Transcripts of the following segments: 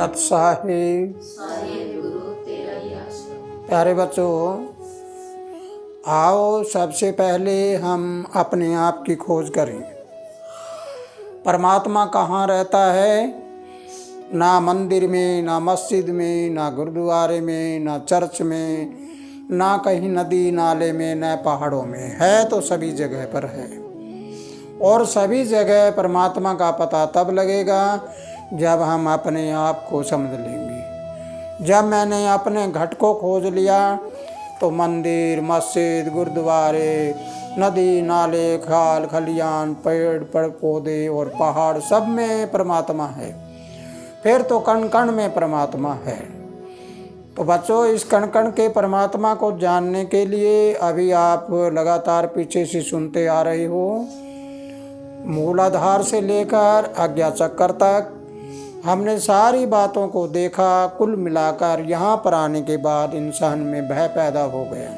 तत्साहे। प्यारे बच्चों, आओ सबसे पहले हम अपने आप की खोज करें। परमात्मा कहाँ रहता है? ना मंदिर में, ना मस्जिद में, ना गुरुद्वारे में, ना चर्च में, ना कहीं नदी नाले में, ना पहाड़ों में। है तो सभी जगह पर है। और सभी जगह परमात्मा का पता तब लगेगा जब हम अपने आप को समझ लेंगे। जब मैंने अपने घट को खोज लिया तो मंदिर, मस्जिद, गुरुद्वारे, नदी नाले, खाल खलियान, पेड़ पौधे और पहाड़ सब में परमात्मा है। फिर तो कण कण में परमात्मा है। तो बच्चों, इस कण कण के परमात्मा को जानने के लिए अभी आप लगातार पीछे से सुनते आ रहे हो। मूलाधार से लेकर आज्ञा चक्र तक हमने सारी बातों को देखा। कुल मिलाकर यहाँ पर आने के बाद इंसान में भय पैदा हो गया।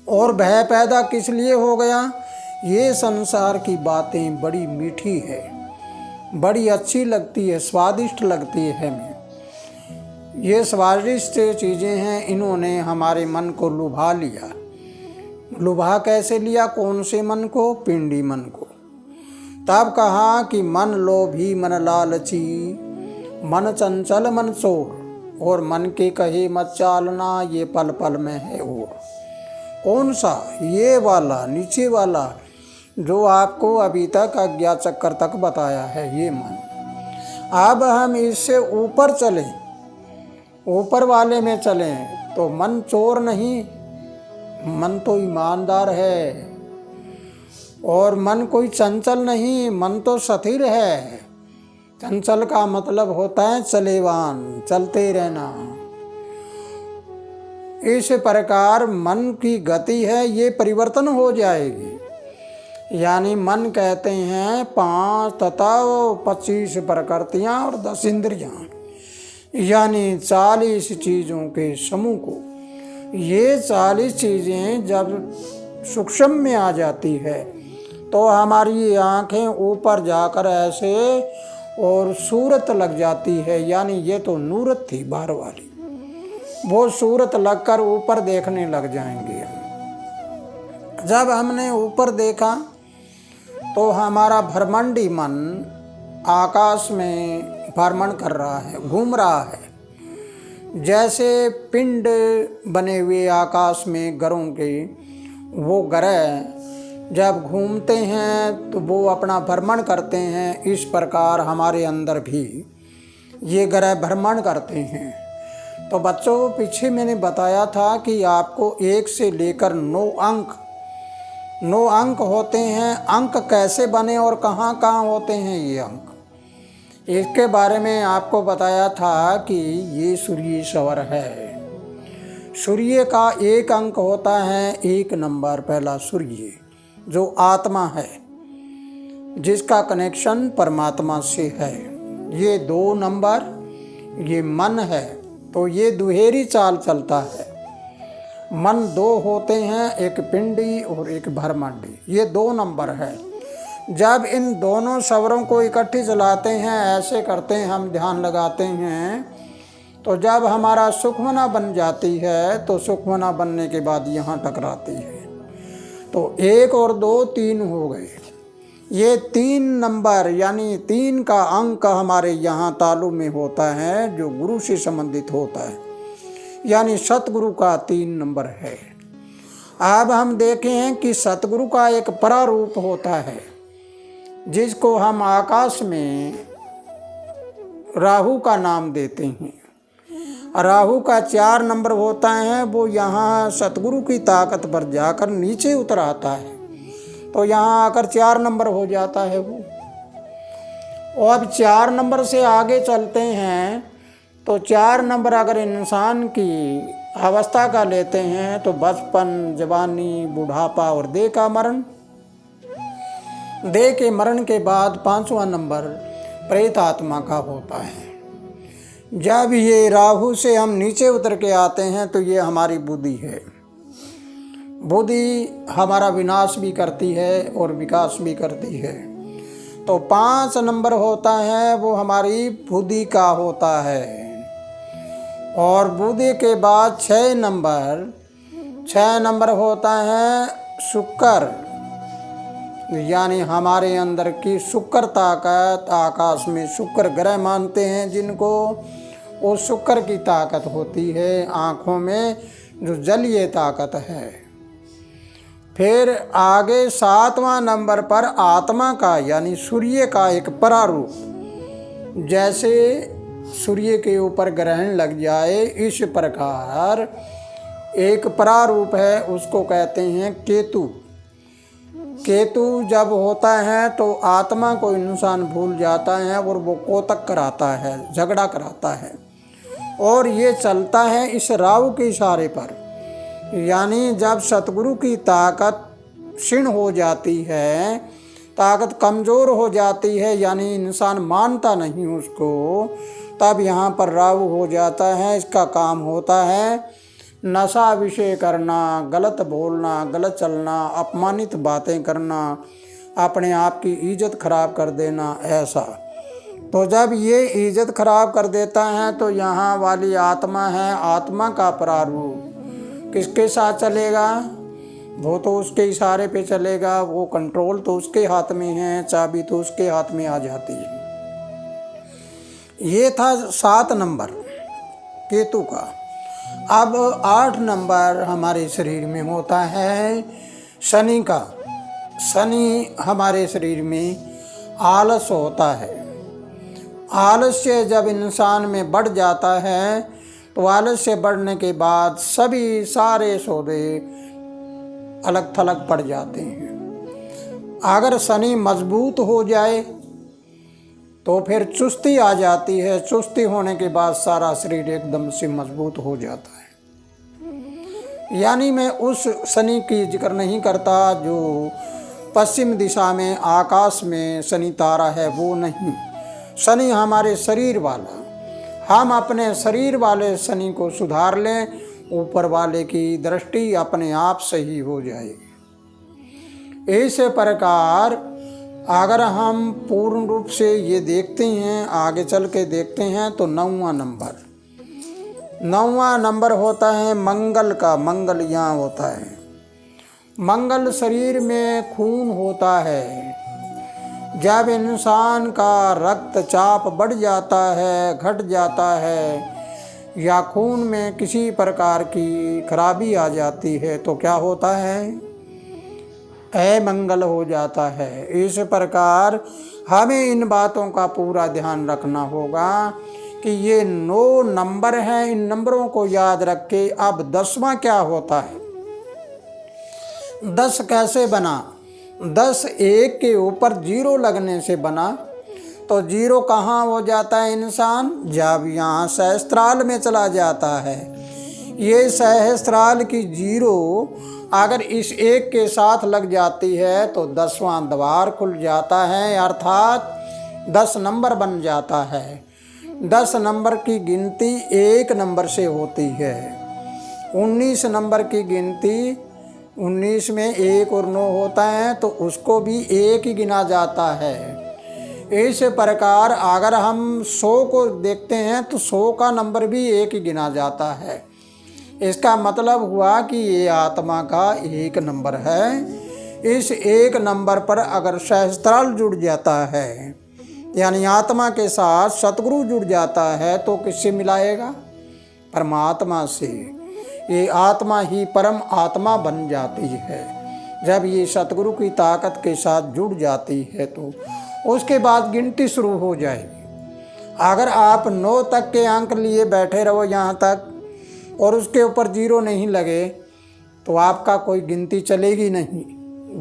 और भय पैदा किस लिए हो गया? ये संसार की बातें बड़ी मीठी है, बड़ी अच्छी लगती है, स्वादिष्ट लगती है हमें। ये स्वादिष्ट चीज़ें हैं, इन्होंने हमारे मन को लुभा लिया। लुभा कैसे लिया? कौन से मन को? पिंडी मन को। तब कहा कि मन लोभी मन लालची, मन चंचल मन चोर, और मन के कहे मत चालना, ये पल पल में है और। कौन सा? ये वाला, नीचे वाला, जो आपको अभी तक आज्ञा चक्र तक बताया है, ये मन। अब हम इससे ऊपर चलें, ऊपर वाले में चलें, तो मन चोर नहीं, मन तो ईमानदार है। और मन कोई चंचल नहीं, मन तो स्थिर है। चंचल का मतलब होता है चलेवान, चलते रहना। इस प्रकार मन की गति है, ये परिवर्तन हो जाएगी। यानी मन कहते हैं 5 तथा 25 प्रकृतियाँ और 10 इंद्रियाँ, यानी 40 चीज़ों के समूह को। ये 40 चीज़ें जब सूक्ष्म में आ जाती है तो हमारी आँखें ऊपर जाकर ऐसे और सूरत लग जाती है। यानी ये तो नूरत थी बाहर वाली, वो सूरत लगकर ऊपर देखने लग जाएंगे। जब हमने ऊपर देखा तो हमारा भ्रमंडी मन आकाश में भ्रमण कर रहा है, घूम रहा है। जैसे पिंड बने हुए आकाश में ग्रहों के, वो ग्रह जब घूमते हैं तो वो अपना भ्रमण करते हैं। इस प्रकार हमारे अंदर भी ये ग्रह भ्रमण करते हैं। तो बच्चों, पीछे मैंने बताया था कि आपको 1 से लेकर 9 अंक होते हैं। अंक कैसे बने और कहाँ कहाँ होते हैं ये अंक, इसके बारे में आपको बताया था कि ये सूर्य स्वर है। सूर्य का 1 अंक होता है 1 नंबर, पहला सूर्य, जो आत्मा है, जिसका कनेक्शन परमात्मा से है। ये 2 नंबर, ये मन है। तो ये दुहेरी चाल चलता है। मन 2 होते हैं, एक पिंडी और एक भ्रमंडी, ये 2 नंबर है। जब इन दोनों स्वरों को इकट्ठे चलाते हैं, ऐसे करते हैं, हम ध्यान लगाते हैं, तो जब हमारा सुखमना बन जाती है तो सुखमना बनने के बाद यहाँ टकराती है। तो 1 और 2 3 हो गए। ये 3 नंबर यानी 3 का अंक हमारे यहाँ तालु में होता है, जो गुरु से संबंधित होता है, यानी सतगुरु का 3 नंबर है। अब हम देखें कि सतगुरु का एक परारूप होता है, जिसको हम आकाश में राहु का नाम देते हैं। राहु का 4 नंबर होता है, वो यहाँ सतगुरु की ताकत पर जाकर नीचे उतर आता है, तो यहाँ आकर 4 नंबर हो जाता है वो। और अब 4 नंबर से आगे चलते हैं तो 4 नंबर अगर इंसान की अवस्था का लेते हैं तो बचपन, जवानी, बुढ़ापा और देह का मरण। देह के मरण के बाद 5वां नंबर प्रेत आत्मा का होता है। जब ये राहु से हम नीचे उतर के आते हैं तो ये हमारी बुद्धि है। बुद्धि हमारा विनाश भी करती है और विकास भी करती है। तो 5 नंबर होता है वो हमारी बुद्धि का होता है। और बुद्धि के बाद 6 नंबर होता है शुक्र, यानी हमारे अंदर की शुक्र ताकत। आकाश में शुक्र ग्रह मानते हैं जिनको, वो शुक्र की ताकत होती है। आँखों में जो जलीय ताकत है। फिर आगे 7वां नंबर पर आत्मा का यानी सूर्य का एक प्रारूप, जैसे सूर्य के ऊपर ग्रहण लग जाए इस प्रकार एक प्रारूप है, उसको कहते हैं केतु। केतु जब होता है तो आत्मा को इंसान भूल जाता है और वो कोतक कराता है, झगड़ा कराता है। और ये चलता है इस राहु के इशारे पर, यानी जब सतगुरु की ताकत क्षीण हो जाती है, ताकत कमज़ोर हो जाती है, यानी इंसान मानता नहीं उसको, तब यहाँ पर राहु हो जाता है। इसका काम होता है नशा विषय करना, गलत बोलना, गलत चलना, अपमानित बातें करना, अपने आप की इज्जत खराब कर देना, ऐसा। तो जब ये इज्जत खराब कर देता है तो यहाँ वाली आत्मा है, आत्मा का प्रारूप किसके साथ चलेगा? वो तो उसके इशारे पे चलेगा, वो कंट्रोल तो उसके हाथ में है, चाबी तो उसके हाथ में आ जाती है। ये था 7 नंबर केतु का। अब 8 नंबर हमारे शरीर में होता है शनि का। शनि हमारे शरीर में आलस होता है। आलस्य जब इंसान में बढ़ जाता है तो आलस्य बढ़ने के बाद सभी सारे सौदे अलग थलग पड़ जाते हैं। अगर शनि मजबूत हो जाए तो फिर चुस्ती आ जाती है। चुस्ती होने के बाद सारा शरीर एकदम से मजबूत हो जाता है। यानी मैं उस शनि की जिक्र नहीं करता जो पश्चिम दिशा में आकाश में शनि तारा है, वो नहीं। शनि हमारे शरीर वाला। हम अपने शरीर वाले शनि को सुधार लें, ऊपर वाले की दृष्टि अपने आप सही हो जाएगी। इस प्रकार अगर हम पूर्ण रूप से ये देखते हैं, आगे चल के देखते हैं, तो 9वां नंबर होता है मंगल का। मंगल यहाँ होता है। मंगल शरीर में खून होता है। जब इंसान का रक्तचाप बढ़ जाता है, घट जाता है, या खून में किसी प्रकार की खराबी आ जाती है तो क्या होता है? अमंगल हो जाता है। इस प्रकार हमें इन बातों का पूरा ध्यान रखना होगा कि ये 9 नंबर हैं। इन नंबरों को याद रख के अब 10वां क्या होता है? 10 कैसे बना? 10 1 के ऊपर 0 लगने से बना। तो 0 कहाँ हो जाता है इंसान? जब यहाँ सहस्त्राल में चला जाता है। ये सहस्त्राल की 0 अगर इस 1 के साथ लग जाती है तो 10वां द्वार खुल जाता है, अर्थात 10 नंबर बन जाता है। 10 नंबर की गिनती 1 नंबर से होती है। 19 नंबर की गिनती 19 में 1 और 9 होता है तो उसको भी 1 ही गिना जाता है। इस प्रकार अगर हम 100 को देखते हैं तो 100 का नंबर भी 1 ही गिना जाता है। इसका मतलब हुआ कि ये आत्मा का 1 नंबर है। इस 1 नंबर पर अगर सहस्त्राल जुड़ जाता है, यानी आत्मा के साथ सतगुरु जुड़ जाता है, तो किससे मिलाएगा? परमात्मा से। ये आत्मा ही परम आत्मा बन जाती है। जब ये सतगुरु की ताकत के साथ जुड़ जाती है तो उसके बाद गिनती शुरू हो जाएगी। अगर आप 9 तक के अंक लिए बैठे रहो यहाँ तक और उसके ऊपर 0 नहीं लगे तो आपका कोई गिनती चलेगी नहीं,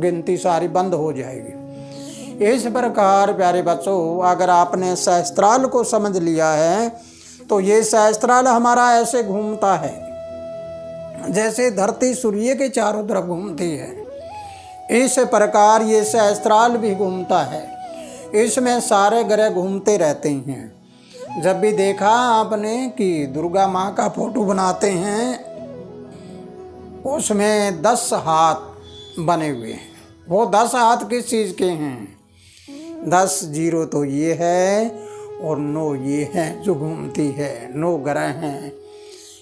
गिनती सारी बंद हो जाएगी। इस प्रकार प्यारे बच्चों, अगर आपने सहस्त्राल को समझ लिया है तो ये सहस्त्राल हमारा ऐसे घूमता है जैसे धरती सूर्य के चारों तरफ घूमती है। इस प्रकार ये सहस्त्राल भी घूमता है। इसमें सारे ग्रह घूमते रहते हैं। जब भी देखा आपने कि दुर्गा माँ का फोटो बनाते हैं, उसमें 10 हाथ बने हुए हैं। वो 10 हाथ किस चीज़ के हैं? 10 जीरो तो ये है और 9 ये हैं जो घूमती है। 9 ग्रह हैं।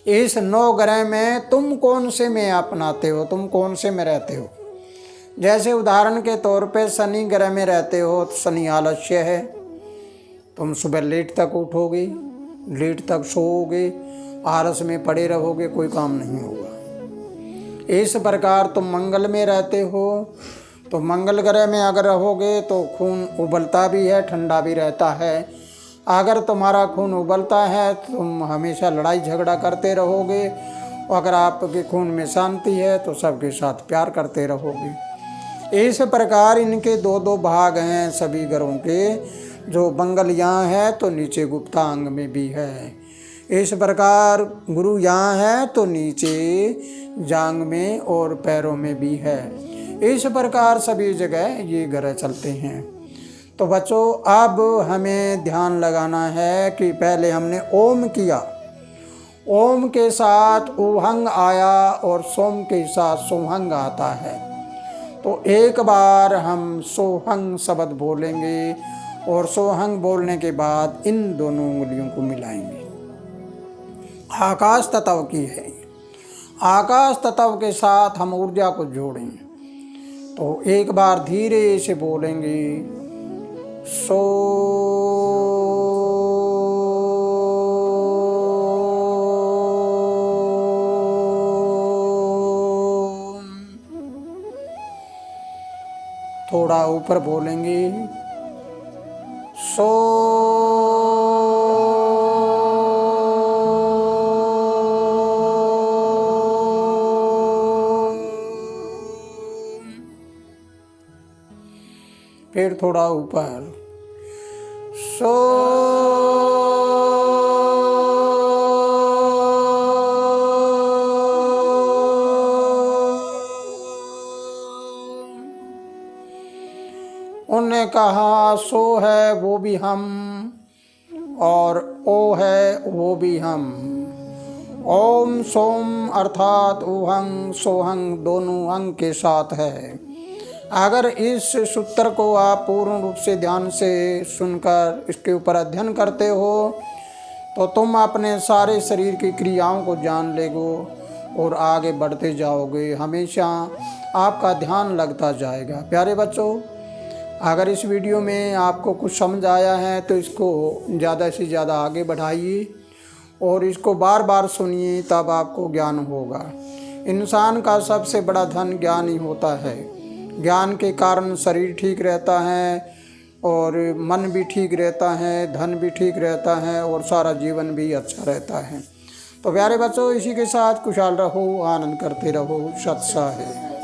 इस 9 ग्रह में तुम कौन से में अपनाते हो, तुम कौन से में रहते हो। जैसे उदाहरण के तौर पे शनि ग्रह में रहते हो तो शनि आलस्य है, तुम सुबह लेट तक उठोगे, लेट तक सोओगे, आलस में पड़े रहोगे, कोई काम नहीं होगा। इस प्रकार तुम मंगल में रहते हो तो मंगल ग्रह में अगर रहोगे तो खून उबलता भी है, ठंडा भी रहता है। अगर तुम्हारा खून उबलता है तो तुम हमेशा लड़ाई झगड़ा करते रहोगे, और अगर आपके खून में शांति है तो सबके साथ प्यार करते रहोगे। इस प्रकार इनके 2-2 भाग हैं सभी ग्रहों के। जो मंगल यहाँ है तो नीचे गुप्तांग में भी है। इस प्रकार गुरु यहाँ है तो नीचे जांग में और पैरों में भी है। इस प्रकार सभी जगह ये ग्रह चलते हैं। तो बच्चों अब हमें ध्यान लगाना है कि पहले हमने ओम किया, ओम के साथ उहंग आया और सोम के साथ सोहंग आता है। तो एक बार हम सोहंग शब्द बोलेंगे और सोहंग बोलने के बाद इन दोनों उंगलियों को मिलाएंगे। आकाश तत्व की है। आकाश तत्व के साथ हम ऊर्जा को जोड़ेंगे। तो एक बार धीरे से बोलेंगे सो, थोड़ा ऊपर बोलेंगे सो, फिर थोड़ा ऊपर सो, उन्होंने कहा सो है वो भी हम और ओ है वो भी हम। ओम सोम अर्थात उहंग सोहंग दोनों अंग के साथ है। अगर इस सूत्र को आप पूर्ण रूप से ध्यान से सुनकर इसके ऊपर अध्ययन करते हो तो तुम अपने सारे शरीर की क्रियाओं को जान लेगो और आगे बढ़ते जाओगे। हमेशा आपका ध्यान लगता जाएगा। प्यारे बच्चों, अगर इस वीडियो में आपको कुछ समझ आया है तो इसको ज़्यादा से ज़्यादा आगे बढ़ाइए और इसको बार बार सुनिए, तब आपको ज्ञान होगा। इंसान का सबसे बड़ा धन ज्ञान ही होता है। ज्ञान के कारण शरीर ठीक रहता है और मन भी ठीक रहता है, धन भी ठीक रहता है और सारा जीवन भी अच्छा रहता है। तो प्यारे बच्चों, इसी के साथ खुशहाल रहो, आनंद करते रहो। सत्सा है।